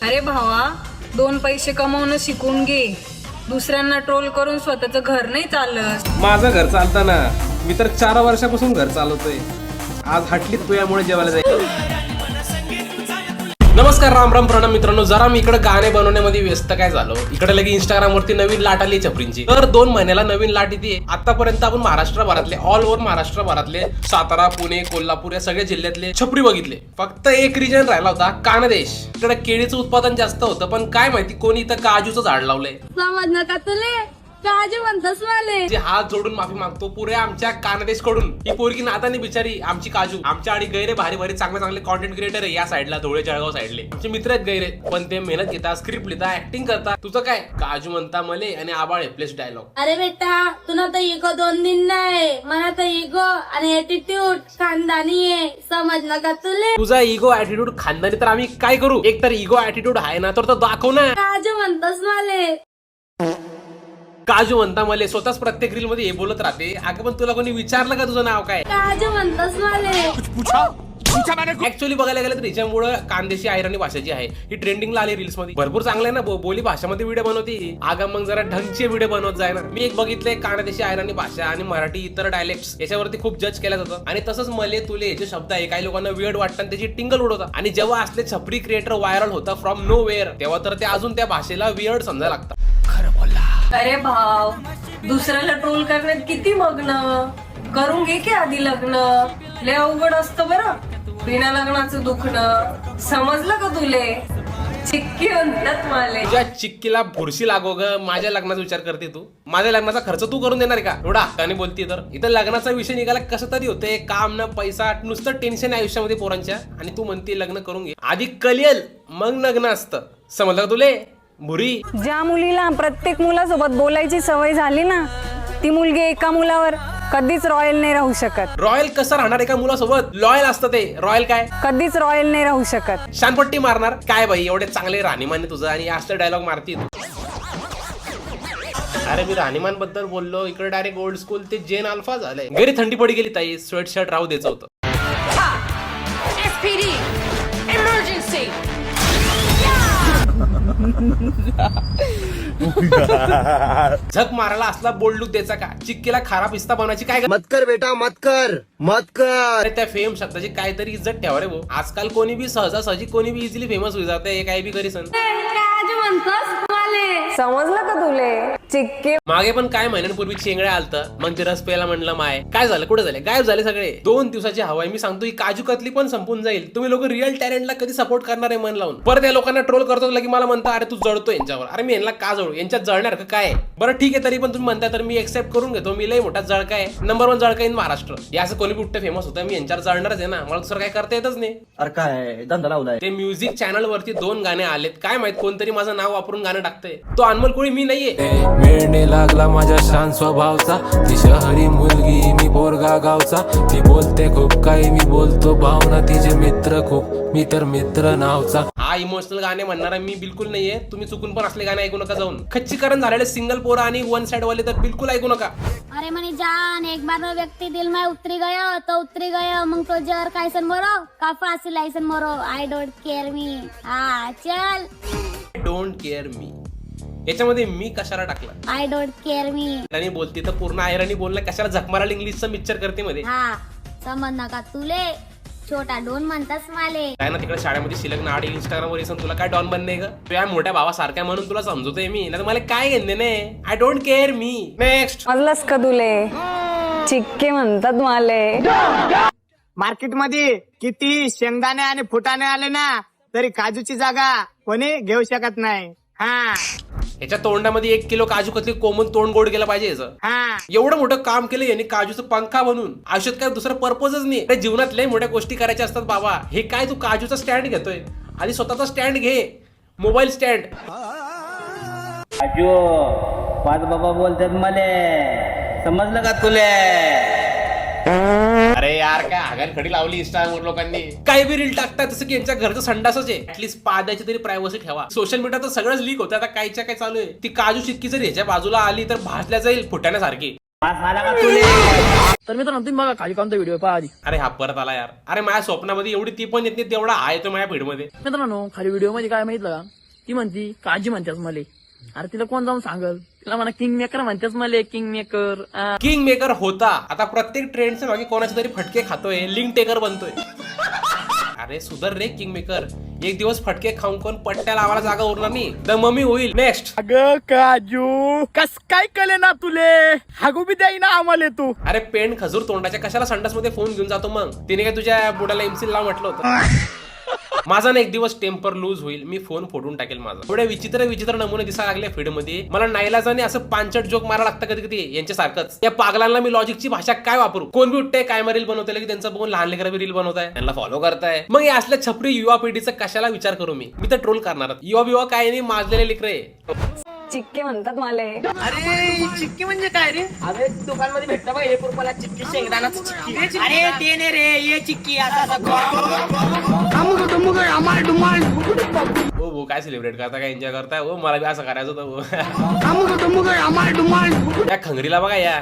अरे भावा, 2 पैसे कमवणं शिकून घे. दुसऱ्यांना ट्रोल करून स्वतःचं घर नाही चालत. माझं घर चालताना मी तर 4 वर्षापासून घर चालवतोय. आज हटली तुझ्यामुळे जेवायला जाईल. नमस्कार, राम राम, प्रणाम मित्रांनो. जरा मी इकडे गाणे बनवण्यामध्ये व्यस्त काय झालो. इकडे लगे इंस्टाग्राम वरती नवीन लाट आली छपरींची. तर 2 महिन्याला नवीन लाट येते. आतापर्यंत आपण महाराष्ट्रभरातले, ऑल ओव्हर महाराष्ट्रभरातले, सातारा, पुणे, कोल्हापूर या सगळ्या जिल्ह्यातले छपरी बघितले. फक्त एक रिजन राहिला होता, कानदेश. इकडे केळीचं उत्पादन जास्त होतं, पण काय माहिती कोणी इथं काजूचं झाड लावलंय. समज नका तुले काजू म्हणतस माले. हात जोडून माफी मागतो पुरे आमच्या कानदेश कडून. ही पोरगी नादानी बिचारी आमची काजू. आमच्या आणि गैरे भारी भारी चांगले चांगले कॉन्टेंट क्रिएटर आहे या साईडला, धुळे जळगाव साईडले. आमचे मित्र आहेत गैरे, पण ते मेहनत घेतात, स्क्रिप्ट लिहिता, ऍक्टिंग करतात. तुझं काय? काजू म्हणता मले आणि आबाळ प्लेस डायलॉग. अरे बेटा, तुला तर इगो 2 दिन नाही, मला तर इगो आणि ऍटिट्यूड खानदानी आहे. समज नका तुले. तुझा इगो ऍटिट्यूड खानदानी तर आम्ही काय करू? एक तर इगो ऍटिट्यूड आहे ना, तर तो दाखव ना. काजू म्हणतस माले. काजू म्हणता मले स्वतःच प्रत्येक रील मध्ये हे बोलत राहते. अगं पण तुला कोणी विचारलं का तुझं नाव काय? काजू म्हणतस माले. ऍक्च्युअली बघायला गेलं तर हिच्यामुळे कांदेशी आयराणी भाषा जी आहे ही ट्रेंडिंगला आली रील्स मध्ये. भरपूर चांगलं आहे ना, बोली भाषामध्ये व्हिडिओ बनवते. आगा मग जरा ढंगचे व्हिडिओ बनवत जाय ना. मी एक बघितलंय कानदेशी आयराणी भाषा आणि मराठी इतर डायलेक्ट्स याच्यावरती खूप जज केलं जातं. आणि तसंच मले तुले हे जे शब्द आहे काही लोकांना वियर्ड वाटतात, त्याची टिंगल उडवतात. आणि जेव्हा असले छपरी क्रिएटर व्हायरल होता फ्रॉम नो वेअर, तेव्हा तर ते अजून त्या भाषेला वियर्ड समजायला लागतात. खरं बोलला. अरे भाव, दुसऱ्याला ट्रोल करण्यात किती मग्न. करून घे की आधी लग्न. लय अवघड असतं बरं बिना लग्नाचं दुखणं. समजलं का तुले? चिक्की म्हणतात माले. तुझ्या चिक्कीला फुरशी लागो ग. माझ्या लग्नाचा विचार करते तू? माझ्या लग्नाचा खर्च तू करून देणार का? एवढा हक्काने बोलते तर. इथं लग्नाचा विषय निघाला कसं तरी होते. काम ना पैसा, नुसतं टेन्शन आहे आयुष्यामध्ये पोरांच्या. आणि तू म्हणते लग्न करून घे. आधी कलियल मग लग्न असतं. समजलं का तुले? भुरी. ज्या मुलीला प्रत्येक मुलासोबत बोलायची सवय झाली ना, ती मुलगी एका मुलावर कधीच रॉयल नाही राहू शकत. रॉयल कसं राहणार एका मुलासोबत? लॉयल असतं ते. रॉयल काय? कधीच रॉयल नाही राहू शकत. शानपट्टी मारणार काय बाई? एवढे चांगले राहणीमान तुझं आणि असं डायलॉग मारती. अरे मी राहणीमान बद्दल बोललो, इकडे डायरेक्ट ओल्ड स्कूल ते जेन अल्फा झालंय. घरी थंडी पडी गेली ताई, स्वेट शर्ट राहू द्यायचं होतं. झक मारायला असला बोल्ड लुक द्यायचा का? चिक्कीला खारा पिस्ता बनवायची काय? मत कर बेटा, मत कर, मत कर. अरे त्या फेम शब्दाची काहीतरी इज्जत ठेवा रे भाऊ. आजकाल कोणी बी सहजासहजी कोणी बी इझिली फेमस होई जाते. काय बी करी सण. काजू म्हणतस माले. समजलं का तुले? चिक्के. मागे पण काय महिन्यांपूर्वी चेंगड्या आलतं, मग ते रस प्यायला म्हणलं माय. काय झालं? कुठे झाले? गायब झाले सगळे. 2 दिवसाची हवाई. मी सांगतो ही काजू कतली पण संपून जाईल. तुम्ही लोक रिअल टॅलेंटला कधी सपोर्ट करणार आहे मन लावून? परत या लोकांना ट्रोल करतो की मला म्हणता अरे तू जळतो यांच्यावर. अरे मी यांना का जळू? यांच्यात जळणार का काय? बरं ठीक आहे, तरी पण तुम्ही म्हणता तर मी एक्सेप्ट करून घेतो. मी लय मोठा जळका आहे, नंबर 1 जळका इन महाराष्ट्र. या असं कोणी कुठे फेमस होतं, मी यांच्यावर जळणारच आहे ना. मला दुसरं काय करता येतच नाही. अरे काय धंदा लावलाय? ते म्युझिक चॅनल वरती 2 गाणे आलेत. काय माहित कोणतरी माझं नाव वापरून गाणं टाकतंय. तो अनमोल कोळी मी नाहीये. वेळणे लागला माझ्या शांत स्वभावचा. ती शहरी मुलगी, मी बोरगा गावचा. ती बोलते खूप काही, मी बोलतो भावना. तिचे मित्र खूप, मी तर मित्र नावचा. हा इमोशनल गाणे म्हणणारा मी बिलकुल नाहीये. तुम्ही चुकून पण असले गाणे ऐकू नका जाऊन. खच्चीकरण झालेले सिंगल पोरा आणि 1 साइड वाले तर बिलकुल ऐकू नका. अरे म्हणे जान, एक बार वो व्यक्ति दिल में उतरी गयो तो उतरी गयो. मग तो जर कायसन मरो का फासी लायसन मरो. आय डोंट केअर मी. हा चल. डोंट केअर मी याच्यामध्ये मी कशाला टाकला? आय डोंट केअर मी. आणि बोलते तर पूर्ण आयराणी बोलला. कशाला झकमाराला इंग्लिशचं मिक्सर करते मध्ये? हा समज नका तुले. छोटा डोन म्हणतास माले. काय ना तिकडे शाळेमध्ये शिलक नाडी इंस्टाग्राम वर येऊन तुला काय डॉन बनणे ग? तुझ्या मोठ्या भावासारख्या म्हणून तुला समजवतोय मी. नाही मला काय घेणे नाही. आय डोंट केअर मी. नेक्स्ट. समजलंस का तुले? चिक्के म्हणतात माले. मार्केट मध्ये किती शेंगदाणे आणि फुटाणे आले ना, तरी काजूची जागा कोणी घेऊ शकत नाही. हा याच्या तोंडामध्ये 1 किलो काजू कतली कोमून तोंड गोड केलं पाहिजे याचं. हा एवढं मोठं काम केलं यांनी काजूचं पंखा बनून. आयुष्यात काय दुसरं पर्पजच नाही. त्या जीवनात लय मोठ्या गोष्टी करायच्या असतात बाबा. हे काय तू काजूचा स्टँड घेतोय? आधी स्वतःचा स्टँड घे, मोबाईल स्टँड. काजू पाच बाबा बोलतात मले. समजलं का तुले? अरे यार काय आगार खडी लावली इंस्टाग्रामवर लोकांनी. काही बी रील टाकतात जसं की यांच्या घरचं संडासच आहे. ऍटलीस्ट पादाची तरी प्रायव्हसी ठेवा. सोशल मीडिया तर सगळंच लीक होतं. आता कायच्या काय चालू आहे. ती काजू चिक्की जर ह्याच्या बाजूला आली तर भाजल्या जाईल फुटाण्यासारखी. पास आला का तुले? तर मित्रांनो तुम्ही बघा खाली कोणता व्हिडिओ पहा आधी. अरे हा परत आला यार. अरे माझ्या स्वप्नामध्ये एवढी ती पण येत नाही तेवढा आहे तो माझ्या फीड मध्ये. मित्रांनो खाली व्हिडिओ मध्ये काय माहितलं का, ती म्हणती काळजी म्हणतेस मले. अरे तिला कोण जाऊन सांगल, तिला म्हणा किंग मेकर म्हणतेस मले, किंग मेकर. किंग मेकर होता, आता प्रत्येक ट्रेंडच्या मागे कोणाचे तरी फटके खातोय, लिंक टेकर बनतोय. अरे सुधर रे किंग मेकर, एक दिवस फटके खाऊन कोण पट्ट्या लावायला जागा उरणार नाही, द मम्मी होईल. नेक्स्ट. अगं काजू कस काय कले ना तुले, हागू बी द्याई ना आम्हाला तू. अरे पेंड खजूर तोंडाच्या कशाला संडास मध्ये फोन घेऊन जातो मग? तिने काय तुझ्या बुडाला एमसील लाव म्हटलं होतं? माझा ना एक दिवस टेम्पर लूज होईल, मी फोन फोडून टाकेल माझा. थोडे विचित्र नमुने दिसायला लागले फीड मध्ये. मला नाईलाजाने असं पांचट जोक मारा लागतं कधी कधी यांच्यासारखंच. या पागलांना मी लॉजिकची भाषा काय वापरू? कोण बी उठते काय रील बनवते की त्यांचं बघून लहान लेकरं रील बनवताय, त्यांना फॉलो करताय. मग या असल्या छपरी युवा पिढीचा कशाला विचार करू मी तर ट्रोल करणार. युवा काय नाही, माजलेले लेकरे. चिक्के म्हणतात मला. अरे चिक्की म्हणजे काय रे? अरे दुकान मध्ये भेटतं बघ 1 रुपयाला चिक्की, शेंगदाण्याची चिक्की. अरे ते नाही रे, ये चिक्की आता हो काय सेलिब्रेट करता, काय एन्जॉय करताय? हो मला बी असं करायचं होतं. त्या खंगरीला बघा या.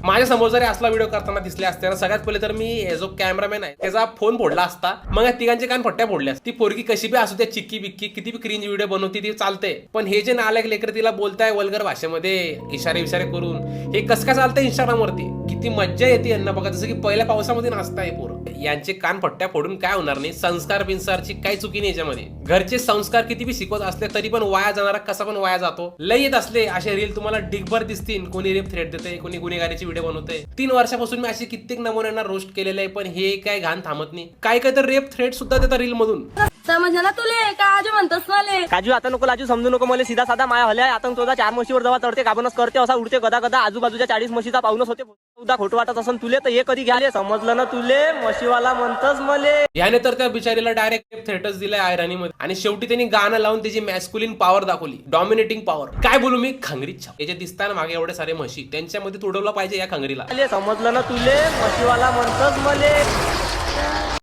माझ्या समोर जरी असला व्हिडिओ करताना दिसले असते ना, सगळ्यात पहिले तर मी जो कॅमेरामॅन आहे त्याचा फोन फोडला असता, मग या तिघांचे कान फट्ट्या फोडल्या. ती पोरगी कशी बी असू त्या चिक्की बिक्की किती बी क्रिंज व्हिडिओ बनवती ती चालते, पण हे जे नालायक लेकर तिला बोलताय वल्गर भाषेमध्ये इशारे करून, हे कसं काय चालतंय इंस्टाग्राम वरती? किती मज्जा येते यांना बघा, जसं की पहिल्या पावसामध्ये नाचताय पोरं. यांचे कान फट्ट्या फोडून काय होणार नाही. संस्कार बिंस्कारची काही चुकी नाही याच्यामध्ये. घरचे संस्कार किती बी शिकवत असले तरी पण वाया जाणारा कसा पण वाया जातो. लय येत असले असे रील तुम्हाला डिगभर दिसतील. कोणी रेप थ्रेट देते, कोणी गुन्हेगारीची व्हिडिओ बनवते. 3 वर्षापासून मी असे कित्येक नमुन्यांना रोस्ट केलेले आहे, पण हे काय घाण थांबत नाही. काय तर रेप थ्रेट सुद्धा देतात रील मधून. समजला तुले काजू म्हणतोस मले? काजू आता नको लाजू, समजू नको मला. सीधा साधा माया हल्या आता तुझा 4 म्हशीवर जवा चढते गाबनच करते असा उडते गदा आजूबाजूच्या 40 म्हशीचा पाऊनच होते. सुद्धा खोटं वाटत असून तुले तर हे कधी घ्याले, समजलं ना तुले? म्हशीवाला म्हणतस मले. याने तर त्या बिचारीला डायरेक्ट थेटच दिलाय आयराणीमध्ये, आणि शेवटी त्यांनी गाणं लावून त्याची मॅस्क्युलिन पॉवर दाखवली, डॉमिनेटिंग पॉवर. काय बोलू मी, खंगरीच हे जे दिसताना मागे एवढे सारे म्हशी, त्यांच्यामध्ये तुडवलं पाहिजे या खंगरीला. समजलं ना तुले? म्हशीवाला म्हणतस मले.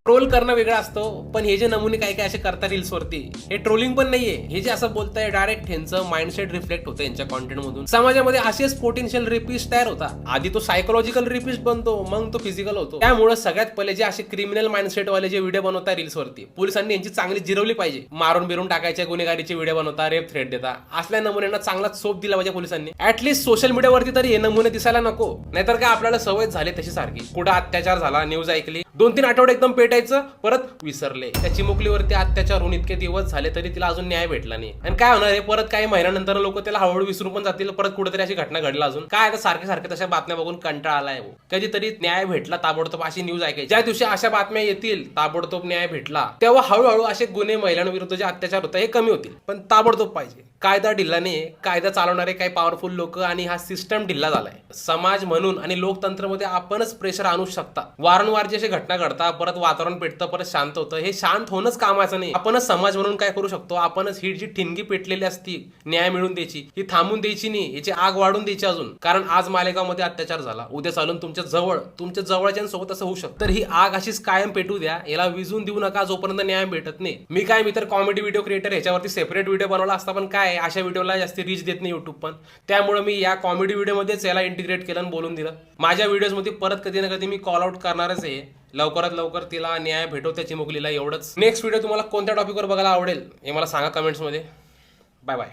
ट्रोल करणं वेगळं असतं, पण हे जे नमुने काय असे करतात रील्स वरती, हे ट्रोलिंग पण नाहीये. हे जे असं बोलताय डायरेक्ट ह्यांचं माइंडसेट रिफ्लेक्ट होतं यांच्या कॉन्टेंट मधून. समाजामध्ये असेच पोटेन्शियल रेपिस्ट तयार होता. आधी तो सायकोलॉजिकल रेपिस्ट बनतो, मग तो फिजिकल होतो. त्यामुळे सगळ्यात पहिले जे असे क्रिमिनल माइंडसेट वाले जे व्हिडिओ बनवतात रील्स वरती, पोलिसांनी यांची चांगली जिरवली पाहिजे. मारून बिरून टाकायच्या, गुन्हेगारीचे व्हिडिओ बनवता, रेप थ्रेट देता, असल्या नमुन्यांना चांगला सोप दिला पाहिजे पोलिसांनी. ऍटलीस्ट सोशल मीडियावरती तरी हे नमुने दिसायला नको. नाहीतर काय आपल्याला सवय झाली तशी सारखी. कुठं अत्याचार झाला, न्यूज ऐकली, 2-3 आठवडे एकदम पेटायचं, परत विसरले. त्या चिमुकलीवरती अत्याचार होऊन इतके दिवस झाले तरी तिला अजून न्याय भेटला नाही. आणि काय होणार आहे, परत काही महिन्यानंतर लोक त्याला हळूहळू विसरून पण जातील. परत कुठेतरी अशी घटना घडला अजून काय, आता सारखे तशा बातम्या बघून कंटाळा आलाय. कधीतरी न्याय भेटला ताबडतोब अशी न्यूज ऐकायची. ज्या दिवशी अशा बातम्या येतील ताबडतोब न्याय भेटला, तेव्हा हळूहळू असे गुन्हे, महिलांविरुद्ध जे अत्याचार होतं हे कमी होतील. पण ताबडतोब पाहिजे. कायदा ढिल्ला नाही, कायदा चालवणारे काही पॉवरफुल लोक आणि हा सिस्टम ढिल्ला झालाय. समाज म्हणून आणि लोकतंत्रमध्ये आपणच प्रेशर आणू शकता. वारंवार जे असे घटना घडतात, परत वातावरण पेटतं, परत शांत होतं. हे शांत होणंच कामाचं नाही. आपणच समाज म्हणून काय करू शकतो, आपणच ही जी ठिणगी पेटलेली असती न्याय मिळून द्यायची, ही थांबून द्यायची नाही, याची आग वाढून द्यायची अजून. कारण आज मालेगावमध्ये अत्याचार झाला, उद्या चालून तुमच्या जवळच्यांसोबत असं होऊ शकतं. तर ही आग अशीच कायम पेटू द्या, याला विझून देऊ नका जोपर्यंत न्याय भेटत नाही. मी तर कॉमेडी व्हिडिओ क्रिएटर, ह्याच्यावरती सेपरेट व्हिडिओ बनवला असता, पण काय अशा व्हिडिओला जास्त रीच देत नाही युट्यूब पण. त्यामुळे मी या कॉमेडी व्हिडिओमध्येच याला इंटिग्रेट केलं आणि बोलून दिलं. माझ्या व्हिडिओजमध्ये परत कधी ना कधी मी कॉल आउट करणारच आहे. लवकरात लवकर तिला न्याय भेटो त्या चिमुकलीला, एवढंच. नेक्स्ट व्हिडिओ तुम्हाला कोणत्या टॉपिकवर बघायला आवडेल हे मला सांगा कमेंट्समध्ये. Bye bye.